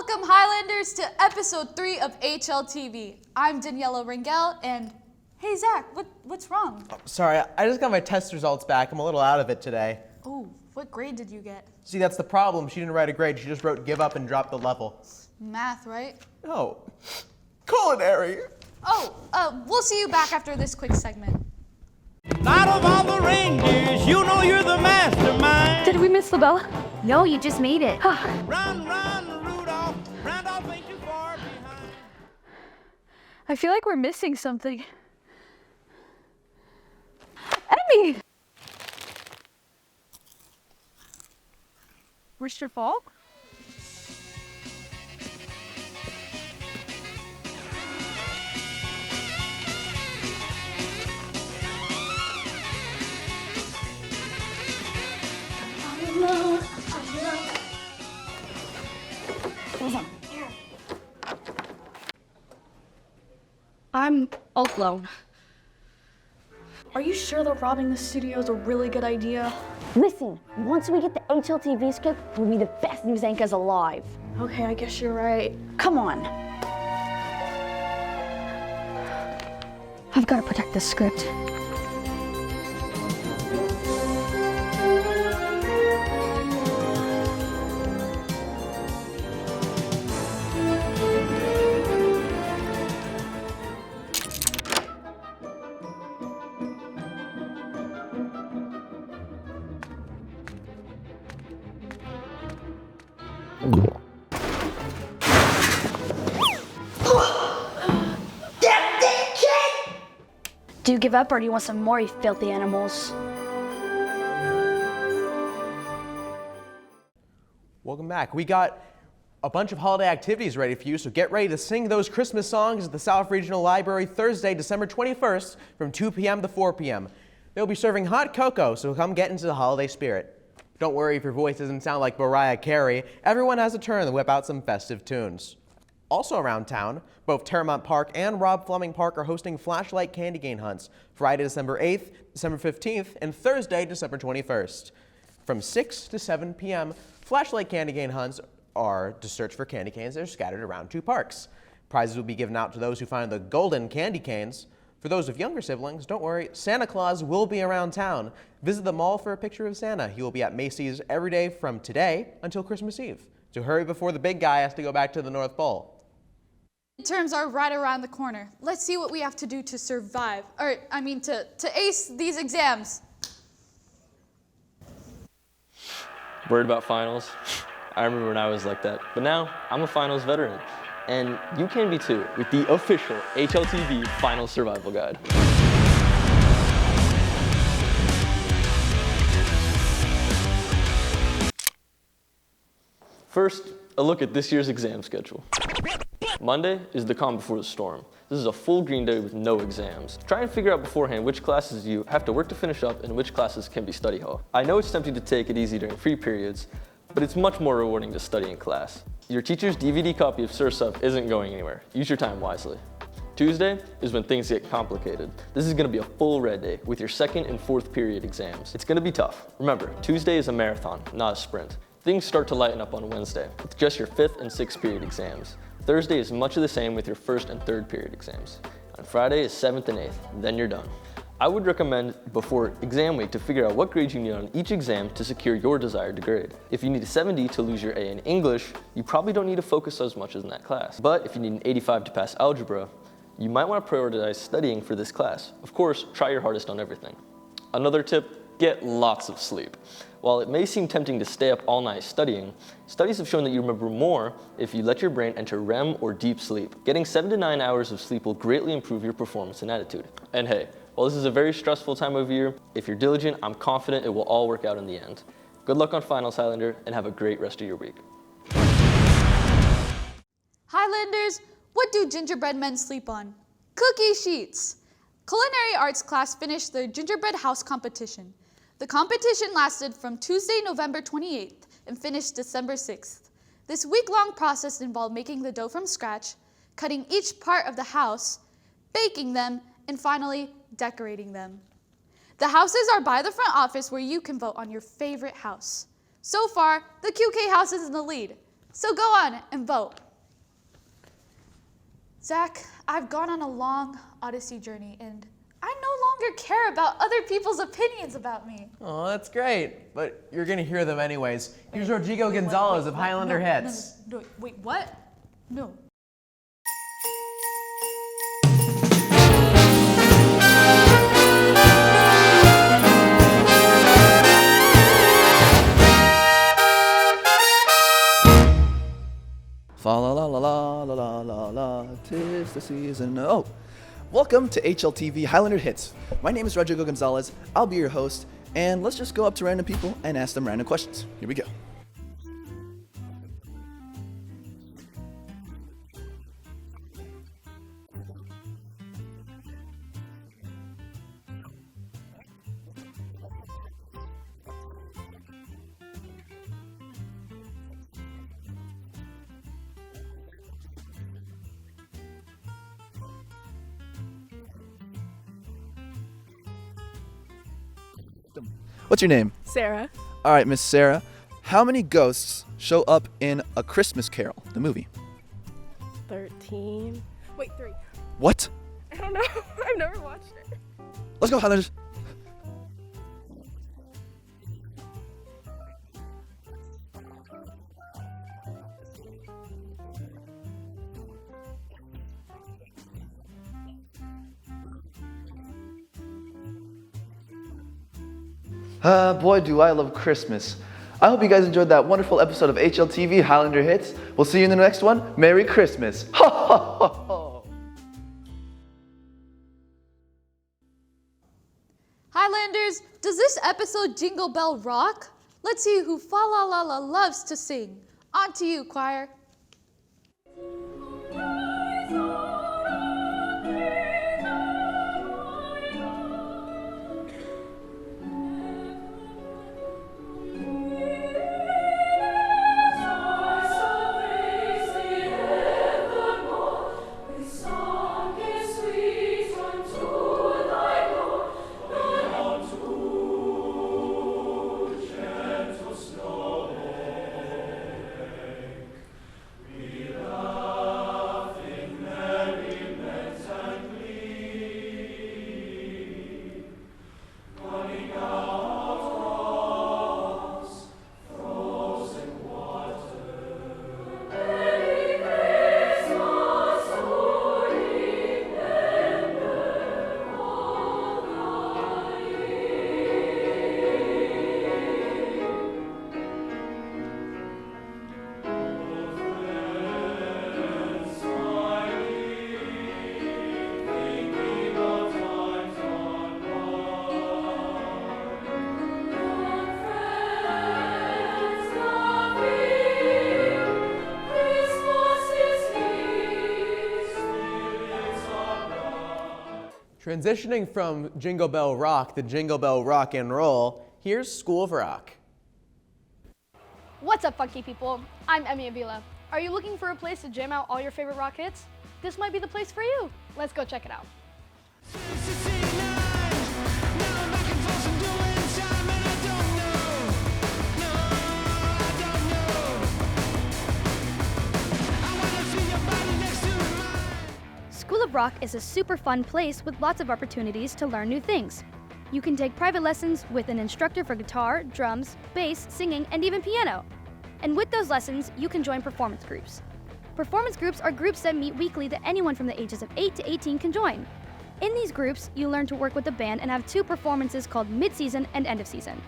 Welcome, Highlanders, to episode 3 of HLTV. I'm Daniela Ringel, and hey, Zach, what's wrong? Sorry, I just got my test results back. I'm a little out of it today. Oh, what grade did you get? See, that's the problem. She didn't write a grade. She just wrote give up and drop the level. Math, right? No. Culinary. Oh, we'll see you back after this quick segment. Out of all the reindeers, you know you're the mastermind. Did we miss the bell? No, you just made it. Run, Rudolph. Randolph ain't too far behind. I feel like we're missing something. Emmy! Richard Falk? I'm all alone. Are you sure that robbing the studio is a really good idea? Listen, once we get the HLTV script, we'll be the best news anchors alive. Okay, I guess you're right. Come on. I've got to protect this script. Do you give up or do you want some more, you filthy animals? Welcome back. We got a bunch of holiday activities ready for you, so get ready to sing those Christmas songs at the South Regional Library Thursday, December 21st from 2 p.m. to 4 p.m. They'll be serving hot cocoa, so come get into the holiday spirit. Don't worry if your voice doesn't sound like Mariah Carey. Everyone has a turn to whip out some festive tunes. Also around town, both Terramont Park and Rob Fleming Park are hosting flashlight candy cane hunts Friday, December 8th, December 15th, and Thursday, December 21st. From 6 to 7 p.m., flashlight candy cane hunts are to search for candy canes that are scattered around two parks. Prizes will be given out to those who find the golden candy canes. For those with younger siblings, don't worry, Santa Claus will be around town. Visit the mall for a picture of Santa. He will be at Macy's every day from today until Christmas Eve. So hurry before the big guy has to go back to the North Pole. Midterms are right around the corner. Let's see what we have to do to survive, to ace these exams. Worried about finals? I remember when I was like that, but now I'm a finals veteran. And you can be too with the official HLTV Final Survival Guide. First, a look at this year's exam schedule. Monday is the calm before the storm. This is a full green day with no exams. Try and figure out beforehand which classes you have to work to finish up and which classes can be study hall. I know it's tempting to take it easy during free periods, but it's much more rewarding to study in class. Your teacher's DVD copy of Sursup isn't going anywhere. Use your time wisely. Tuesday is when things get complicated. This is going to be a full red day with your second and fourth period exams. It's going to be tough. Remember, Tuesday is a marathon, not a sprint. Things start to lighten up on Wednesday with just your fifth and sixth period exams. Thursday is much of the same with your first and third period exams. On Friday is 7th and 8th, then you're done. I would recommend before exam week to figure out what grade you need on each exam to secure your desired grade. If you need a 70 to lose your A in English, you probably don't need to focus as much in that class. But if you need an 85 to pass algebra, you might want to prioritize studying for this class. Of course, try your hardest on everything. Another tip, get lots of sleep. While it may seem tempting to stay up all night studying, studies have shown that you remember more if you let your brain enter REM or deep sleep. Getting 7 to 9 hours of sleep will greatly improve your performance and attitude. And hey, while this is a very stressful time of year, if you're diligent, I'm confident it will all work out in the end. Good luck on finals, Highlander, and have a great rest of your week. Highlanders, what do gingerbread men sleep on? Cookie sheets. Culinary arts class finished the gingerbread house competition. The competition lasted from Tuesday, November 28th and finished December 6th. This week-long process involved making the dough from scratch, cutting each part of the house, baking them, and finally decorating them. The houses are by the front office where you can vote on your favorite house. So far, the QK house is in the lead. So go on and vote. Zach, I've gone on a long Odyssey journey and I no longer care about other people's opinions about me. Oh, that's great. But you're going to hear them anyways. Here's Rodrigo Gonzalez of Highlander Hits. No, wait, what? No. Fa la la la la la la la la, 'tis the season. Oh, welcome to HLTV Highlander Hits. My name is Rodrigo Gonzalez. I'll be your host, and let's just go up to random people and ask them random questions. Here we go. What's your name? Sarah. All right, Miss Sarah. How many ghosts show up in A Christmas Carol, the movie? 13. Wait, 3. What? I don't know. I've never watched it. Let's go, Highlanders. Boy, do I love Christmas. I hope you guys enjoyed that wonderful episode of HLTV Highlander Hits. We'll see you in the next one. Merry Christmas. Ha ha ha ha. Highlanders, does this episode Jingle Bell rock? Let's see who Fa La La La loves to sing. On to you, choir. Transitioning from Jingle Bell Rock to Jingle Bell Rock and Roll, here's School of Rock. What's up, funky people? I'm Emmy Avila. Are you looking for a place to jam out all your favorite rock hits? This might be the place for you. Let's go check it out. School of Rock is a super fun place with lots of opportunities to learn new things. You can take private lessons with an instructor for guitar, drums, bass, singing, and even piano. And with those lessons, you can join performance groups. Performance groups are groups that meet weekly that anyone from the ages of 8 to 18 can join. In these groups, you learn to work with the band and have 2 performances called mid-season and end of season.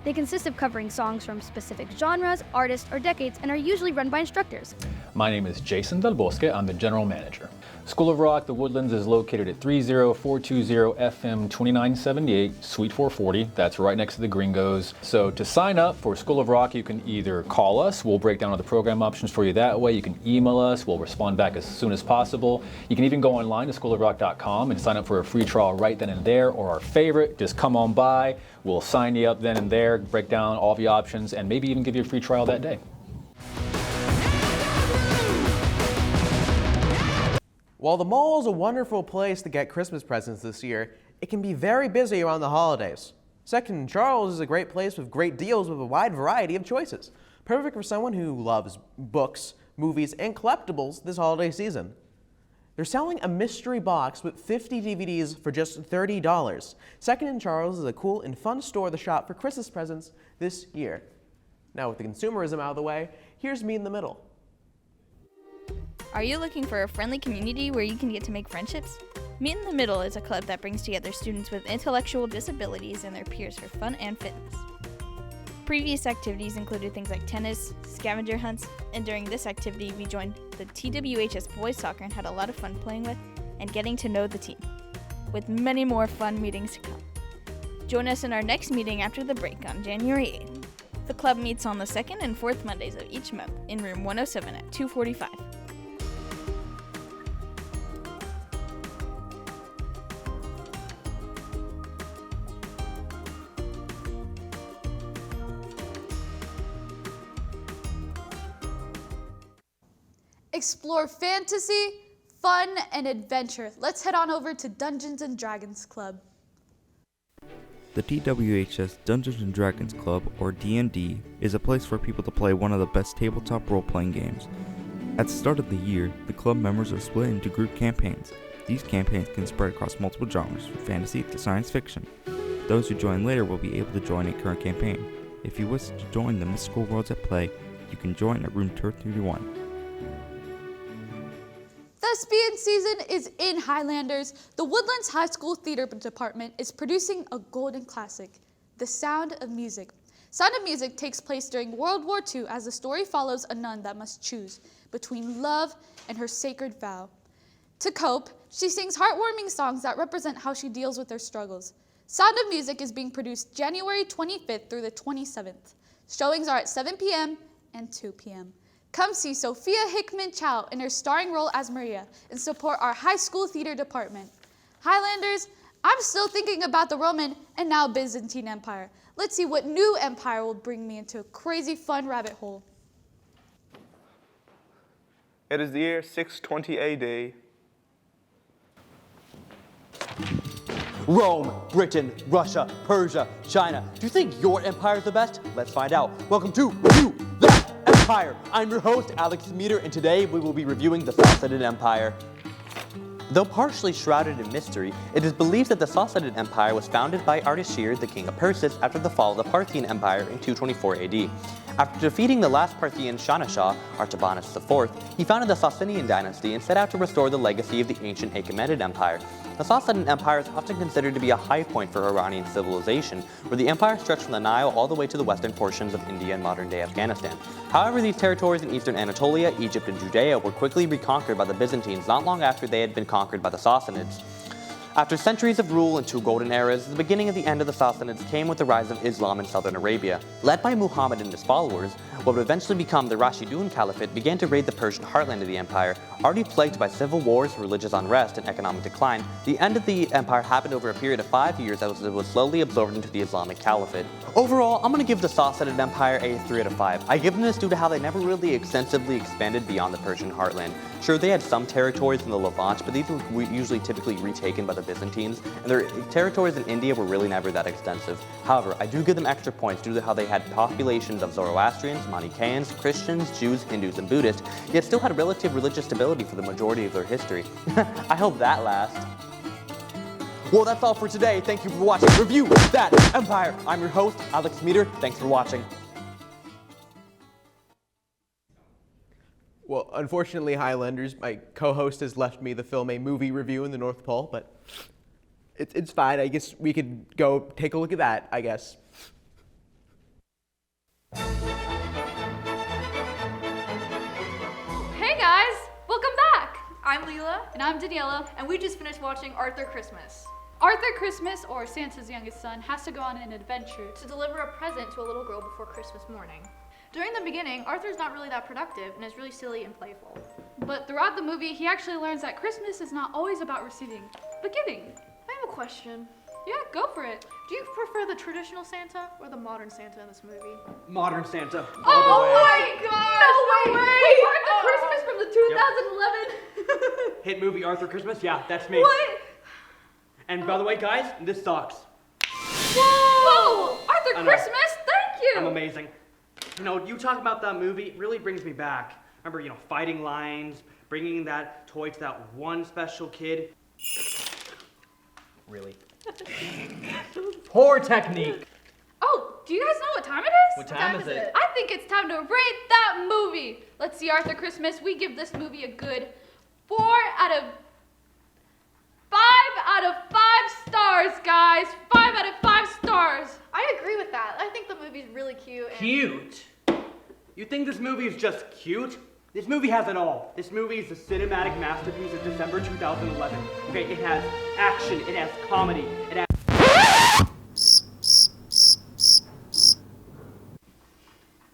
They consist of covering songs from specific genres, artists, or decades and are usually run by instructors. My name is Jason Del Bosque. I'm the general manager. School of Rock, the Woodlands, is located at 30420 FM 2978, Suite 440. That's right next to the Gringos. So to sign up for School of Rock, you can either call us. We'll break down all the program options for you that way. You can email us. We'll respond back as soon as possible. You can even go online to schoolofrock.com and sign up for a free trial right then and there, or our favorite, just come on by. We'll sign you up then and there, break down all the options, and maybe even give you a free trial that day. While the mall is a wonderful place to get Christmas presents this year, it can be very busy around the holidays. Second and Charles is a great place with great deals with a wide variety of choices. Perfect for someone who loves books, movies, and collectibles this holiday season. They're selling a mystery box with 50 DVDs for just $30. Second & Charles is a cool and fun store to shop for Christmas presents this year. Now with the consumerism out of the way, here's Meet in the Middle. Are you looking for a friendly community where you can get to make friendships? Meet in the Middle is a club that brings together students with intellectual disabilities and their peers for fun and fitness. Previous activities included things like tennis, scavenger hunts, and during this activity we joined the TWHS boys soccer and had a lot of fun playing with and getting to know the team, with many more fun meetings to come. Join us in our next meeting after the break on January 8th. The club meets on the 2nd and 4th Mondays of each month in room 107 at 2:45. Explore fantasy, fun, and adventure. Let's head on over to Dungeons & Dragons Club. The TWHS Dungeons & Dragons Club, or D&D, is a place for people to play one of the best tabletop role-playing games. At the start of the year, the club members are split into group campaigns. These campaigns can spread across multiple genres, from fantasy to science fiction. Those who join later will be able to join a current campaign. If you wish to join the mystical worlds at play, you can join at room 231. Thespian season is in Highlanders. The Woodlands High School Theater Department is producing a golden classic, The Sound of Music. Sound of Music takes place during World War II as the story follows a nun that must choose between love and her sacred vow. To cope, she sings heartwarming songs that represent how she deals with her struggles. Sound of Music is being produced January 25th through the 27th. Showings are at 7 p.m. and 2 p.m. Come see Sophia Hickman-Chow in her starring role as Maria and support our high school theater department. Highlanders, I'm still thinking about the Roman and now Byzantine Empire. Let's see what new empire will bring me into a crazy fun rabbit hole. It is the year 620 AD. Rome, Britain, Russia, Persia, China. Do you think your empire is the best? Let's find out. Welcome to Review That Empire. I'm your host, Alex Meter, and today we will be reviewing the Sassanid Empire. Though partially shrouded in mystery, it is believed that the Sassanid Empire was founded by Ardashir, the king of Persis, after the fall of the Parthian Empire in 224 AD. After defeating the last Parthian Shanash, Artabanus IV, he founded the Sassanian dynasty and set out to restore the legacy of the ancient Achaemenid Empire. The Sassanid Empire is often considered to be a high point for Iranian civilization, where the empire stretched from the Nile all the way to the western portions of India and modern-day Afghanistan. However, these territories in eastern Anatolia, Egypt, and Judea were quickly reconquered by the Byzantines not long after they had been conquered by the Sassanids. After centuries of rule and two golden eras, the beginning of the end of the Sassanids came with the rise of Islam in southern Arabia. Led by Muhammad and his followers, what would eventually become the Rashidun Caliphate began to raid the Persian heartland of the empire. Already plagued by civil wars, religious unrest, and economic decline, the end of the empire happened over a period of 5 years as it was slowly absorbed into the Islamic Caliphate. Overall, I'm going to give the Sassanid Empire a 3 out of 5. I give them this due to how they never really extensively expanded beyond the Persian heartland. Sure, they had some territories in the Levant, but these were usually typically retaken by the Byzantines, and their territories in India were really never that extensive. However, I do give them extra points due to how they had populations of Zoroastrians, Manichaeans, Christians, Jews, Hindus, and Buddhists, yet still had relative religious stability for the majority of their history. I hope that lasts. Well, that's all for today. Thank you for watching Review That Empire. I'm your host, Alex Meter. Thanks for watching. Well, unfortunately, Highlanders, my co-host has left me the film A Movie Review in the North Pole, but it's fine. I guess we could go take a look at that, I guess. Hey guys, welcome back. I'm Leela. And I'm Daniela. And we just finished watching Arthur Christmas. Arthur Christmas, or Santa's youngest son, has to go on an adventure to deliver a present to a little girl before Christmas morning. During the beginning, Arthur's not really that productive and is really silly and playful. But throughout the movie, he actually learns that Christmas is not always about receiving, but giving. I have a question. Yeah, go for it. Do you prefer the traditional Santa or the modern Santa in this movie? Modern Santa. Oh my god! No way! Wait, Arthur Christmas from the 2011? Hit movie Arthur Christmas? Yeah, that's me. What? And by the way, guys, this sucks. Whoa! Arthur Christmas, thank you! I'm amazing. You know, you talk about that movie, it really brings me back. Remember, fighting lions, bringing that toy to that one special kid. Really? Poor technique. Oh, do you guys know what time it is? What time is it? I think it's time to rate that movie. Let's see, Arthur Christmas. We give this movie a good 4 out of 5 stars, guys. 5 out of 5 stars. I agree with that. I think the movie's really cute. Cute? You think this movie is just cute? This movie has it all. This movie is a cinematic masterpiece of December 2011. Okay, it has action, it has comedy, it has...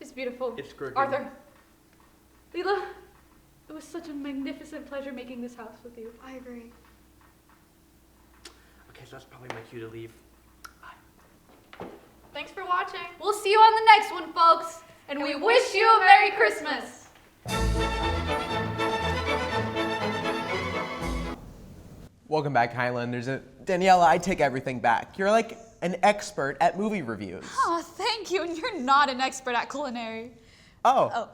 It's beautiful. It's great. Arthur. Leela, it was such a magnificent pleasure making this house with you. I agree. Okay, so that's probably my cue to leave. Thanks for watching. We'll see you on the next one, folks. And we wish you a Merry Christmas. Welcome back, Highlanders. Daniela, I take everything back. You're like an expert at movie reviews. Oh, thank you. And you're not an expert at culinary. Oh.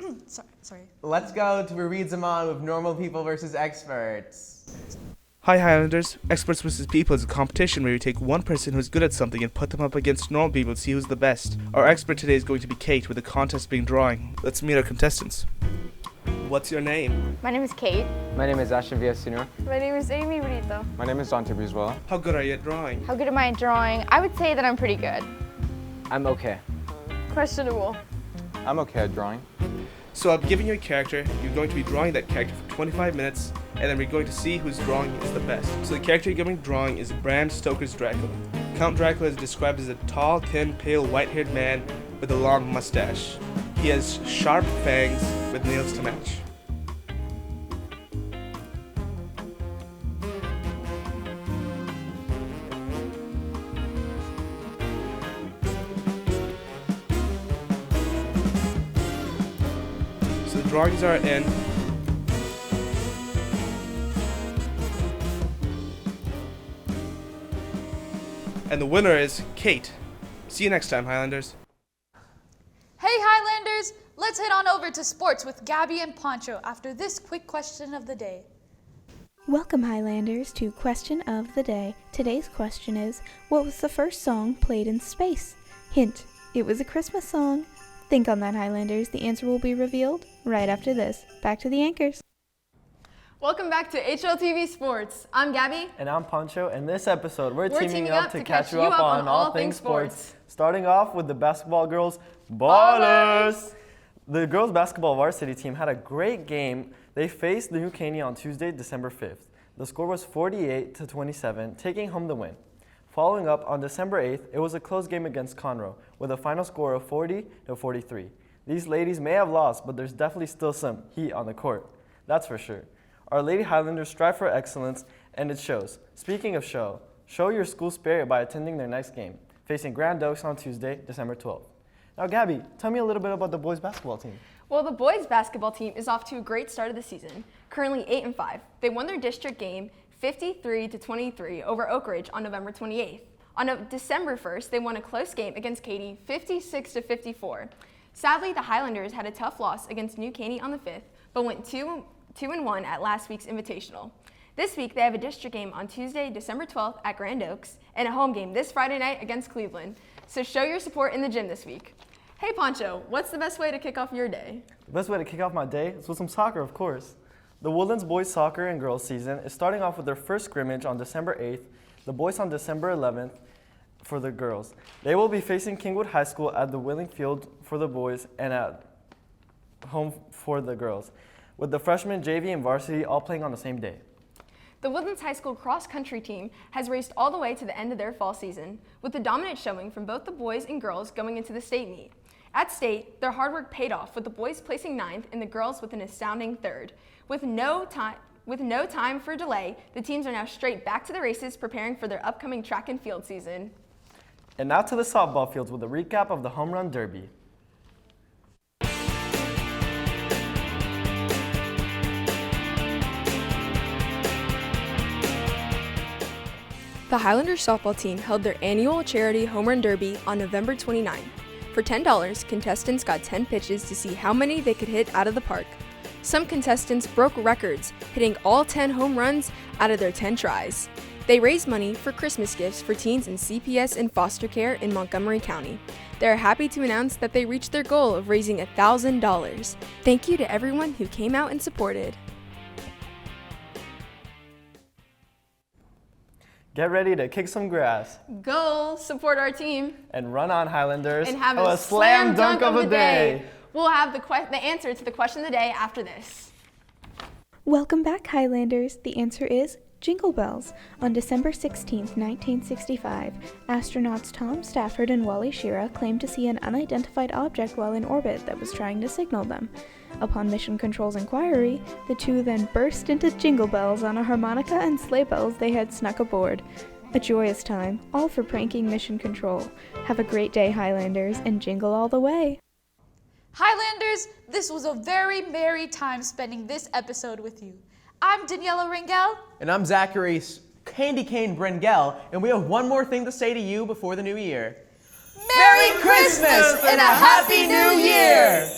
Oh, sorry. Let's go to Read Zaman with normal people versus experts. Hi Highlanders, Experts vs. People is a competition where you take one person who's good at something and put them up against normal people to see who's the best. Our expert today is going to be Kate, with the contest being drawing. Let's meet our contestants. What's your name? My name is Kate. My name is Ashton Villasenor. My name is Amy Brito. My name is Dante Briswell. How good are you at drawing? How good am I at drawing? I would say that I'm pretty good. I'm okay. Questionable. I'm okay at drawing. So I'm giving you a character, you're going to be drawing that character for 25 minutes, and then we're going to see whose drawing is the best. So the character you're going to be drawing is Bram Stoker's Dracula. Count Dracula is described as a tall, thin, pale, white-haired man with a long mustache. He has sharp fangs with nails to match. So the drawings are in. And the winner is Kate. See you next time, Highlanders. Hey, Highlanders. Let's head on over to sports with Gabby and Poncho after this quick question of the day. Welcome, Highlanders, to Question of the Day. Today's question is, what was the first song played in space? Hint, it was a Christmas song. Think on that, Highlanders. The answer will be revealed right after this. Back to the anchors. Welcome back to HLTV Sports. I'm Gabby. And I'm Poncho. In this episode, we're teaming up to catch you up up on all things sports. Starting off with the basketball girls, Ballers! The girls basketball varsity team had a great game. They faced the New Caney on Tuesday, December 5th. The score was 48-27, taking home the win. Following up, on December 8th, it was a close game against Conroe, with a final score of 40-43. These ladies may have lost, but there's definitely still some heat on the court. That's for sure. Our Lady Highlanders strive for excellence, and it shows. Speaking of show your school spirit by attending their next game, facing Grand Oaks on Tuesday, December 12th. Now, Gabby, tell me a little bit about the boys basketball team. Well, the boys basketball team is off to a great start of the season, currently 8-5. They won their district game 53-23 over Oak Ridge on November 28th. On December 1st, they won a close game against Katy 56-54. Sadly, the Highlanders had a tough loss against New Caney on the 5th, but went 2-1 at last week's Invitational. This week, they have a district game on Tuesday, December 12th at Grand Oaks, and a home game this Friday night against Cleveland. So show your support in the gym this week. Hey Poncho, what's the best way to kick off your day? The best way to kick off my day is with some soccer, of course. The Woodlands boys soccer and girls season is starting off with their first scrimmage on December 8th, the boys on December 11th for the girls. They will be facing Kingwood High School at the Wheeling Field for the boys and at home for the girls, with the freshmen, JV, and varsity all playing on the same day. The Woodlands High School cross-country team has raced all the way to the end of their fall season, with a dominant showing from both the boys and girls going into the state meet. At state, their hard work paid off, with the boys placing 9th and the girls with an astounding 3rd. With no time for delay, the teams are now straight back to the races, preparing for their upcoming track and field season. And now to the softball fields with a recap of the Home Run Derby. The Highlanders softball team held their annual charity home run derby on November 29th. For $10, contestants got 10 pitches to see how many they could hit out of the park. Some contestants broke records, hitting all 10 home runs out of their 10 tries. They raised money for Christmas gifts for teens in CPS and foster care in Montgomery County. They are happy to announce that they reached their goal of raising $1,000. Thank you to everyone who came out and supported. Get ready to kick some grass. Go support our team. And run on, Highlanders. And have a slam dunk of the day. We'll have the answer to the question of the day after this. Welcome back, Highlanders. The answer is Jingle Bells. On December 16, 1965, astronauts Tom Stafford and Wally Schirra claimed to see an unidentified object while in orbit that was trying to signal them. Upon Mission Control's inquiry, the two then burst into jingle bells on a harmonica and sleigh bells they had snuck aboard. A joyous time, all for pranking Mission Control. Have a great day, Highlanders, and jingle all the way. Highlanders, this was a very merry time spending this episode with you. I'm Daniela Ringel. And I'm Zachary Candy Cane Brengel, and we have one more thing to say to you before the new year. Merry Christmas and a Happy New Year!